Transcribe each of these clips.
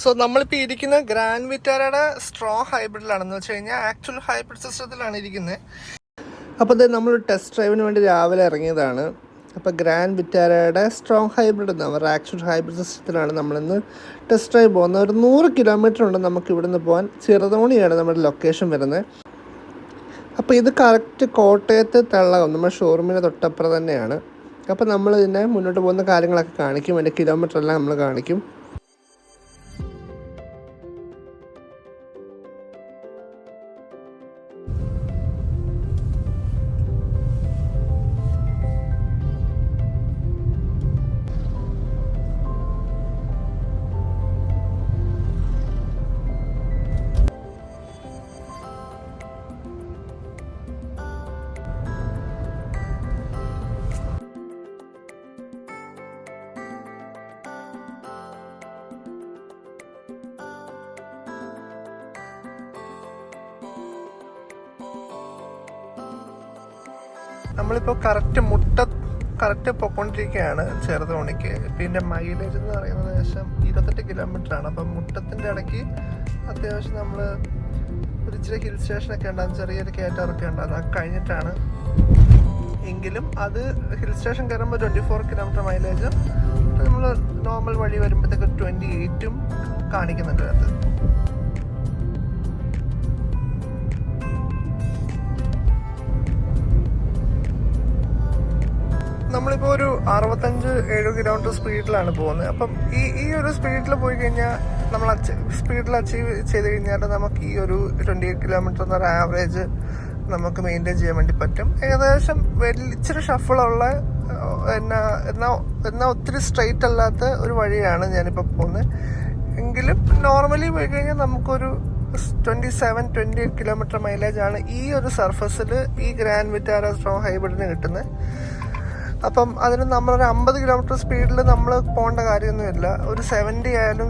So നമ്മളിപ്പോൾ ഇരിക്കുന്ന grand വിറ്റാരയുടെ strong ഹൈബ്രിഡിലാണെന്ന് വെച്ച് കഴിഞ്ഞാൽ ആക്ച്വൽ ഹൈബ്രിഡ് സിസ്റ്റത്തിലാണ് ഇരിക്കുന്നത്. അപ്പോൾ ഇത് നമ്മൾ ടെസ്റ്റ് ഡ്രൈവിന് വേണ്ടി രാവിലെ ഇറങ്ങിയതാണ്. അപ്പോൾ ഗ്രാൻഡ് വിറ്റാരയുടെ സ്ട്രോങ് ഹൈബ്രിഡ് എന്ന് അവരുടെ ആക്ച്വൽ ഹൈബ്രിഡ് സിസ്റ്റത്തിലാണ് നമ്മളിന്ന് ടെസ്റ്റ് ഡ്രൈവ് പോകുന്നത്. ഒരു 100 കിലോമീറ്റർ ഉണ്ട് നമുക്ക് ഇവിടുന്ന് പോകാൻ. ചെറുതോണിയാണ് നമ്മുടെ ലൊക്കേഷൻ വരുന്നത്. അപ്പോൾ ഇത് കറക്റ്റ് കോട്ടയത്ത് തെള്ളകം നമ്മുടെ ഷോറൂമിന് തൊട്ടപ്പുറം തന്നെയാണ്. അപ്പോൾ നമ്മൾ ഇതിനെ മുന്നോട്ട് പോകുന്ന കാര്യങ്ങളൊക്കെ കാണിക്കും, അതിൻ്റെ കിലോമീറ്റർ എല്ലാം നമ്മൾ കാണിക്കും. നമ്മളിപ്പോൾ കറക്റ്റ് പൊയ്ക്കൊണ്ടിരിക്കുകയാണ് ചെറുതോണിക്ക്. ഇപ്പം ഇതിൻ്റെ മൈലേജ് എന്ന് പറയുന്നത് ഏകദേശം 28 കിലോമീറ്ററാണ്. അപ്പം മുട്ടത്തിൻ്റെ ഇടയ്ക്ക് അത്യാവശ്യം നമ്മൾ ഒരു ഇച്ചിരി ഹിൽ സ്റ്റേഷനൊക്കെ ഉണ്ടാകും, ചെറിയൊരു കയറ്റമൊക്കെ ഉണ്ടാകും. അത് കഴിഞ്ഞിട്ടാണ് എങ്കിലും അത് ഹിൽ സ്റ്റേഷൻ കയറുമ്പോൾ 24 കിലോമീറ്റർ മൈലേജും നമ്മൾ നോർമൽ വഴി വരുമ്പോഴത്തേക്ക് 28ഉം കാണിക്കുന്നുണ്ട് അത്. നമ്മളിപ്പോൾ ഒരു 65-70 കിലോമീറ്റർ സ്പീഡിലാണ് പോകുന്നത്. അപ്പം ഈ ഒരു സ്പീഡിൽ പോയി കഴിഞ്ഞാൽ നമ്മൾ സ്പീഡിൽ അച്ചീവ് ചെയ്ത് കഴിഞ്ഞാൽ നമുക്ക് ഈ ഒരു 28 കിലോമീറ്റർ എന്നൊരു ആവറേജ് നമുക്ക് മെയിൻറ്റെയിൻ ചെയ്യാൻ വേണ്ടി പറ്റും. ഏകദേശം ഇച്ചിരി ഷഫിളുള്ള എന്നാൽ ഒത്തിരി സ്ട്രെയിറ്റ് അല്ലാത്ത ഒരു വഴിയാണ് ഞാനിപ്പോൾ പോകുന്നത്. എങ്കിലും നോർമലി പോയി കഴിഞ്ഞാൽ നമുക്കൊരു 27-28 കിലോമീറ്റർ മൈലേജാണ് ഈ ഒരു സർഫസിൽ ഈ ഗ്രാൻഡ് വിറ്റാര സ്ട്രോങ് ഹൈബ്രിഡിന് കിട്ടുന്നത്. അപ്പം അതിന് നമ്മളൊരു 50 കിലോമീറ്റർ സ്പീഡിൽ നമ്മൾ പോകേണ്ട കാര്യമൊന്നുമില്ല. ഒരു 70 ആയാലും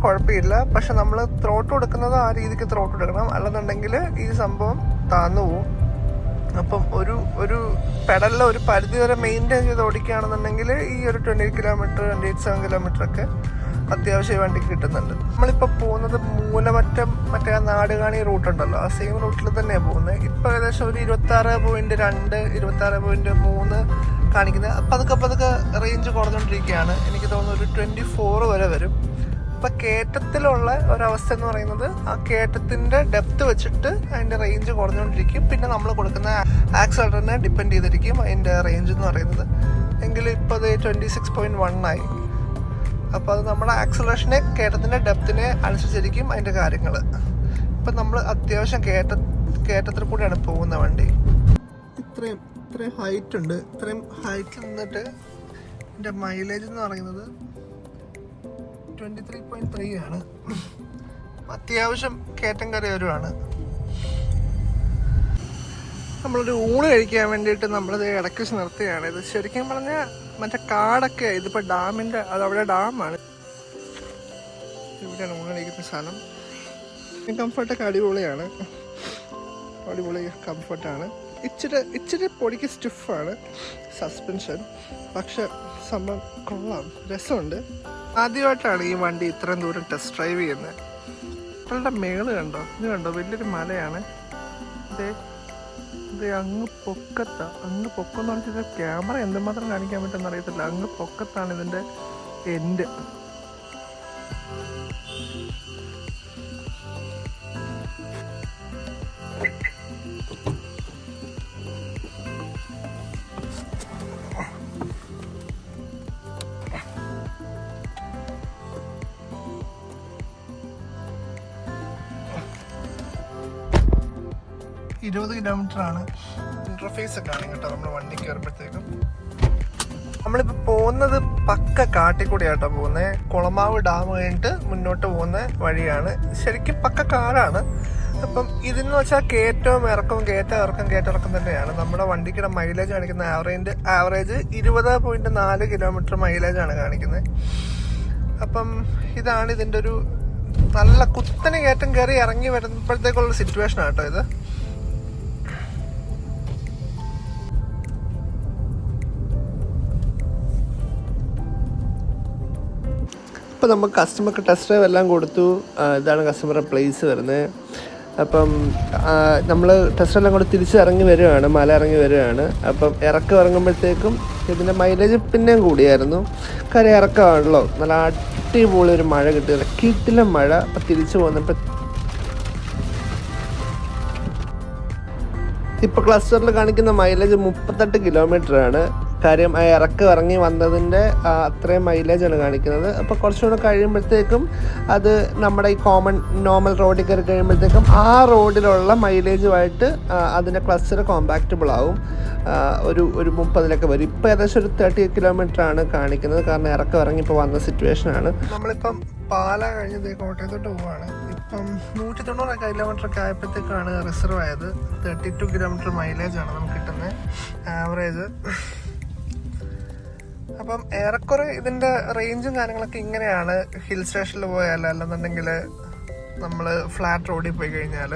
കുഴപ്പമില്ല. പക്ഷെ നമ്മൾ ത്രോട്ട് കൊടുക്കുന്നത് ആ രീതിക്ക് ത്രോട്ട് കൊടുക്കണം, അല്ലെന്നുണ്ടെങ്കിൽ ഈ സംഭവം താന്നു പോവും. അപ്പം ഒരു പെഡലിൽ ഒരു പരിധി വരെ മെയിൻറ്റെയിൻ ചെയ്ത് ഓടിക്കുകയാണെന്നുണ്ടെങ്കിൽ ഈ ഒരു 28 കിലോമീറ്റർ 27 കിലോമീറ്റർ ഒക്കെ അത്യാവശ്യം വണ്ടിക്ക് കിട്ടുന്നുണ്ട്. നമ്മളിപ്പോൾ പോകുന്നത് മൂലമറ്റം മറ്റേ നാടുകാണി റൂട്ടുണ്ടല്ലോ, ആ സെയിം റൂട്ടിൽ തന്നെയാണ് പോകുന്നത്. ഇപ്പോൾ ഏകദേശം ഒരു 26.2 26.3 കാണിക്കുന്നത്. പതുക്കെ റേഞ്ച് കുറഞ്ഞുകൊണ്ടിരിക്കുകയാണ്. എനിക്ക് തോന്നുന്നു ഒരു 24 വരെ വരും. അപ്പം കയറ്റത്തിലുള്ള ഒരവസ്ഥ എന്ന് പറയുന്നത് ആ കയറ്റത്തിൻ്റെ ഡെപ്ത് വെച്ചിട്ട് അതിൻ്റെ റേഞ്ച് കുറഞ്ഞുകൊണ്ടിരിക്കും. പിന്നെ നമ്മൾ കൊടുക്കുന്ന ആക്സിലറേറ്ററിനെ ഡിപ്പെൻഡ് ചെയ്തിരിക്കും അതിൻ്റെ റേഞ്ച് എന്ന് പറയുന്നത്. എങ്കിലും ഇപ്പോൾ അത് 26.1 ആയി. അപ്പോൾ അത് നമ്മുടെ ആക്സിലറേഷനെ കയറ്റത്തിൻ്റെ ഡെപ്തിനെ അനുസരിച്ചിരിക്കും അതിൻ്റെ കാര്യങ്ങൾ. ഇപ്പം നമ്മൾ അത്യാവശ്യം കയറ്റത്തിൽ കൂടെയാണ് പോകുന്ന വണ്ടി. ഇത്രയും ഹൈറ്റ് ഉണ്ട്. ഇത്രയും ഹൈറ്റിൽ നിന്നിട്ട് എൻ്റെ മൈലേജ് എന്ന് പറയുന്നത് 23.3 ആണ്. അത്യാവശ്യം കയറ്റം കയറിയവരുമാണ്. നമ്മളൊരു ഊണ് കഴിക്കാൻ വേണ്ടിയിട്ട് നമ്മളത് ഇടയ്ക്ക് വെച്ച് നിർത്തുകയാണ്. ഇത് ശരിക്കും പറഞ്ഞാൽ മറ്റേ കാടൊക്കെ, ഇതിപ്പോൾ ഡാമിൻ്റെ അതവിടെ ഡാമാണ്. ഇവിടെയാണ് ഊണ് കഴിക്കുന്ന സ്ഥലം. കംഫർട്ടൊക്കെ അടിപൊളിയാണ്, അടിപൊളി കംഫർട്ടാണ്. ഇച്ചിരി പൊടിക്ക് സ്റ്റിഫാണ് സസ്പെൻഷൻ, പക്ഷെ സംഭവം കൊള്ളാം, രസമുണ്ട്. ആദ്യമായിട്ടാണ് ഈ വണ്ടി ഇത്രയും ദൂരം ടെസ്റ്റ് ഡ്രൈവ് ചെയ്യുന്നത്. അവളുടെ മേള് കണ്ടോ, ഇത് കണ്ടോ, വലിയൊരു മലയാണ്. ഇത് അങ്ങ് പൊക്കത്തെന്ന് പറഞ്ഞാൽ ക്യാമറ എന്തുമാത്രം കാണിക്കാൻ പറ്റുമെന്ന് അറിയത്തില്ല. അങ്ങ് പൊക്കത്താണ് ഇതിൻ്റെ എൻഡ്. $20 കിലോമീറ്ററാണ്. ഇൻ്റർഫേസ് ഒക്കെ ആണ് കേട്ടോ നമ്മൾ വണ്ടി കയറുമ്പോഴത്തേക്കും. നമ്മളിപ്പോൾ പോകുന്നത് പക്ക കാട്ടിക്കൂടിയാട്ടോ പോകുന്നത്. കുളമാവ് ഡാം കഴിഞ്ഞിട്ട് മുന്നോട്ട് പോകുന്ന വഴിയാണ്. ശരിക്കും പക്ക കാടാണ്. അപ്പം ഇതെന്ന് വെച്ചാൽ കയറ്റവും ഇറക്കം തന്നെയാണ്. നമ്മുടെ വണ്ടിക്കുടെ മൈലേജ് കാണിക്കുന്ന ആവറേജ് 20.4 കിലോമീറ്റർ മൈലേജാണ് കാണിക്കുന്നത്. അപ്പം ഇതാണ് ഇതിൻ്റെ ഒരു നല്ല കുത്തനെ കയറ്റം കയറി ഇറങ്ങി വരുമ്പോഴത്തേക്കുള്ള സിറ്റുവേഷനാണ് കേട്ടോ ഇത്. അപ്പോൾ നമുക്ക് കസ്റ്റമർക്ക് ടെസ്റ്റ് ഡ്രൈവ് എല്ലാം കൊടുത്തു. ഇതാണ് കസ്റ്റമറുടെ പ്ലേസ് വരുന്നത്. അപ്പം നമ്മൾ ടെസ്റ്റ് എല്ലാം കൂടെ തിരിച്ചിറങ്ങി വരികയാണ്, മല ഇറങ്ങി വരികയാണ്. അപ്പം ഇറങ്ങുമ്പോഴത്തേക്കും ഇതിൻ്റെ മൈലേജ് പിന്നെയും കൂടിയായിരുന്നു. കാര്യം ഇറക്കമാണല്ലോ, നല്ല അടിപൊളി ഒരു മഴ കിട്ടിയത്, കിട്ടില്ല മഴ. അപ്പം തിരിച്ചു പോന്നപ്പോൾ ഇപ്പോൾ ക്ലസ്റ്ററിൽ കാണിക്കുന്ന മൈലേജ് 38 കിലോമീറ്ററാണ്. കാര്യം ഇറങ്ങി വന്നതിൻ്റെ അത്രയും മൈലേജാണ് കാണിക്കുന്നത്. അപ്പോൾ കുറച്ചുകൂടെ കഴിയുമ്പോഴത്തേക്കും അത് നമ്മുടെ ഈ നോർമൽ റോഡിൽ കയറി കഴിയുമ്പോഴത്തേക്കും ആ റോഡിലുള്ള മൈലേജുമായിട്ട് അതിൻ്റെ ക്ലസ്റ്റർ കോമ്പാക്റ്റബിൾ ആവും. ഒരു 30 വരും. ഇപ്പോൾ ഏകദേശം ഒരു 30 കിലോമീറ്ററാണ് കാണിക്കുന്നത്. കാരണം ഇറങ്ങി ഇപ്പോൾ വന്ന സിറ്റുവേഷനാണ്. നമ്മളിപ്പം പാല കഴിഞ്ഞത് കോട്ടയത്തോട്ട് പോവുകയാണ്. ഇപ്പം 190 കിലോമീറ്ററൊക്കെ ആയപ്പോഴത്തേക്കാണ് റിസർവ് ആയത്. 32 കിലോമീറ്റർ മൈലേജാണ് നമുക്ക് കിട്ടുന്നത് ആവറേജ്. അപ്പം ഏറെക്കുറെ ഇതിൻ്റെ റേഞ്ചും കാര്യങ്ങളൊക്കെ ഇങ്ങനെയാണ്. ഹിൽ സ്റ്റേഷനിൽ പോയാൽ, അല്ലെന്നുണ്ടെങ്കിൽ നമ്മൾ ഫ്ലാറ്റ് റോഡിൽ പോയി കഴിഞ്ഞാൽ,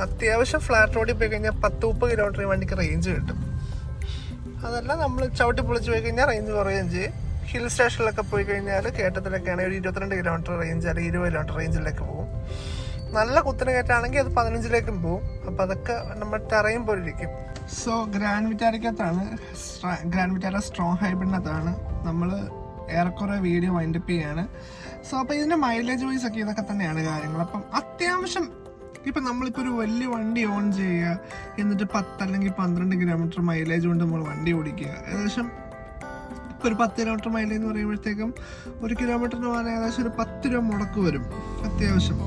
അത്യാവശ്യം ഫ്ലാറ്റ് റോഡിൽ പോയി കഴിഞ്ഞാൽ 10-30 കിലോമീറ്റർ വണ്ടിക്ക് റേഞ്ച് കിട്ടും. അതല്ല നമ്മൾ ചവിട്ടി പൊളിച്ച് പോയി കഴിഞ്ഞാൽ റേഞ്ച് കുറയുകയും ചെയ്യും. ഹിൽ സ്റ്റേഷനിലൊക്കെ പോയി കഴിഞ്ഞാൽ കയറ്റത്തിലൊക്കെ ആണെങ്കിൽ ഒരു 22 കിലോമീറ്റർ റേഞ്ച് അല്ലെങ്കിൽ 20 കിലോമീറ്റർ റേഞ്ചിലേക്ക് പോകും. നല്ല കുത്തിന് കയറ്റാണെങ്കിൽ അത് 15ലേക്കും പോകും. അപ്പോൾ അതൊക്കെ നമ്മൾ ടെറയും പോലെ ഇരിക്കും. സോ ഗ്രാൻഡ് വിറ്റാരയ്ക്കകത്താണ്, ഗ്രാൻഡ് വിറ്റാര സ്ട്രോങ് ഹൈബ്രിഡിനകത്താണ് നമ്മൾ ഏറെക്കുറെ വീഡിയോ വൈൻഡപ്പ് ചെയ്യാണ്. സോ അപ്പോൾ ഇതിൻ്റെ മൈലേജ് വൈസ് ഒക്കെ ഇതൊക്കെ തന്നെയാണ് കാര്യങ്ങൾ. അപ്പം അത്യാവശ്യം ഇപ്പം നമ്മളിപ്പോൾ ഒരു വലിയ വണ്ടി ഓൺ ചെയ്യുക, എന്നിട്ട് 10 അല്ലെങ്കിൽ 12 കിലോമീറ്റർ മൈലേജ് കൊണ്ട് നമ്മൾ വണ്ടി ഓടിക്കുക. ഏകദേശം ഇപ്പോൾ ഒരു 10 കിലോമീറ്റർ മൈലേജ് എന്ന് പറയുമ്പോഴത്തേക്കും 1 കിലോമീറ്ററിന് പോകാൻ ഏകദേശം ഒരു 10 രൂപ മുടക്ക് വരും അത്യാവശ്യം.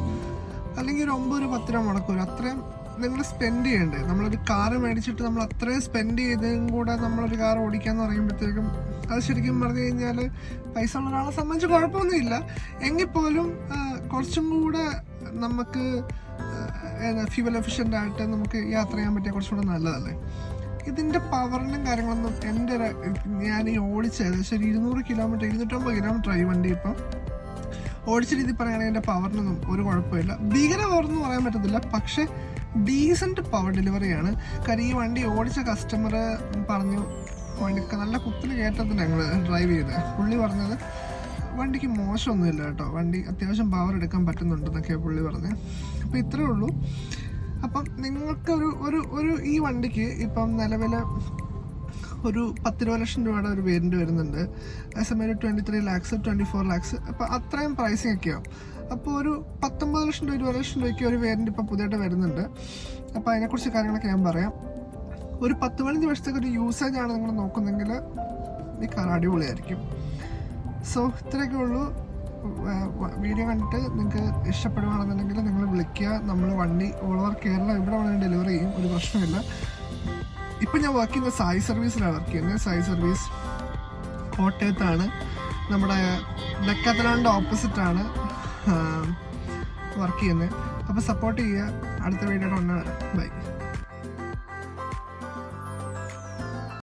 അല്ലെങ്കിൽ ഒരു 9-10 രൂപ മുടക്ക് വരും. അത്രയും നിങ്ങൾ സ്പെൻഡ് ചെയ്യണ്ടേ. നമ്മളൊരു കാറ് മേടിച്ചിട്ട് നമ്മൾ അത്രയും സ്പെൻഡ് ചെയ്തതും കൂടെ നമ്മളൊരു കാർ ഓടിക്കാന്ന് പറയുമ്പോഴത്തേക്കും അത് ശരിക്കും പറഞ്ഞു കഴിഞ്ഞാൽ പൈസ ഉള്ള ഒരാളെ സംബന്ധിച്ച് കുഴപ്പമൊന്നുമില്ല. എങ്കിൽ പോലും കുറച്ചും കൂടെ നമുക്ക് ഫ്യൂവൽ എഫിഷ്യൻ്റ് ആയിട്ട് നമുക്ക് യാത്ര ചെയ്യാൻ പറ്റിയ കുറച്ചുകൂടെ നല്ലതല്ലേ. ഇതിൻ്റെ പവറിനും കാര്യങ്ങളൊന്നും ഞാൻ ഈ ഓടിച്ച ഏകദേശം ഒരു 250 കിലോമീറ്റർ ആയി വണ്ടി. ഇപ്പം ഓടിച്ച രീതി പറയുകയാണെങ്കിൽ എൻ്റെ പവറിനൊന്നും ഒരു കുഴപ്പമില്ല. ഭീകര പവറെന്ന് പറയാൻ പറ്റത്തില്ല, പക്ഷേ ഡീസൻറ്റ് പവർ ഡെലിവറിയാണ്. കാര്യം ഈ വണ്ടി ഓടിച്ച കസ്റ്റമർ പറഞ്ഞു വണ്ടിക്ക് നല്ല കുത്തിന് കയറ്റത്തിന് ഞങ്ങൾ ഡ്രൈവ് ചെയ്ത്. പുള്ളി പറഞ്ഞത് വണ്ടിക്ക് മോശമൊന്നുമില്ല കേട്ടോ, വണ്ടി അത്യാവശ്യം പവർ എടുക്കാൻ പറ്റുന്നുണ്ടെന്നൊക്കെയാണ് പുള്ളി പറഞ്ഞത്. അപ്പോൾ ഇത്രയേ ഉള്ളൂ. അപ്പം നിങ്ങൾക്ക് ഒരു ഈ വണ്ടിക്ക് ഇപ്പം നിലവിൽ ഒരു 10-20 ലക്ഷം രൂപയുടെ ഒരു വേരിയൻറ്റ് വരുന്നുണ്ട്. അതേസമയം ഒരു 23 lakhs 24 lakhs. അപ്പോൾ അത്രയും പ്രൈസിങ് ഒക്കെയാവും. അപ്പോൾ ഒരു 19 ലക്ഷം രൂപ 20 ലക്ഷം രൂപയ്ക്ക് ഒരു വേരിയൻറ്റ് ഇപ്പോൾ പുതിയതായിട്ട് വരുന്നുണ്ട്. അപ്പോൾ അതിനെക്കുറിച്ച് കാര്യങ്ങളൊക്കെ ഞാൻ പറയാം. ഒരു 10-15 വർഷത്തേക്ക് ഒരു യൂസേജ് ആണ് നിങ്ങൾ നോക്കുന്നെങ്കിൽ ഈ കാർ അടിപൊളിയായിരിക്കും. സോ ഇത്രയൊക്കെ ഉള്ളൂ. വീഡിയോ കണ്ടിട്ട് നിങ്ങൾക്ക് ഇഷ്ടപ്പെടുകയാണെന്നുണ്ടെങ്കിൽ നിങ്ങൾ വിളിക്കുക. നമ്മൾ വണ്ടി ഓൾ ഓവർ കേരള ഇവിടെ വേണമെങ്കിൽ ഡെലിവറി ചെയ്യും, ഒരു പ്രശ്നമില്ല. ഇപ്പം ഞാൻ വർക്ക് ചെയ്യുന്ന സായി സർവീസിലാണ് വർക്ക് ചെയ്യുന്നത്. സായി സർവീസ് കോട്ടയത്താണ്, നമ്മുടെ ഡെക്കാത്തലോണിൻ്റെ ഓപ്പോസിറ്റാണ് വർക്ക് ചെയ്യുന്നത്. അപ്പോൾ സപ്പോർട്ട് ചെയ്യുക. അടുത്ത വീഡിയോയുടെ വരാം. ബൈ.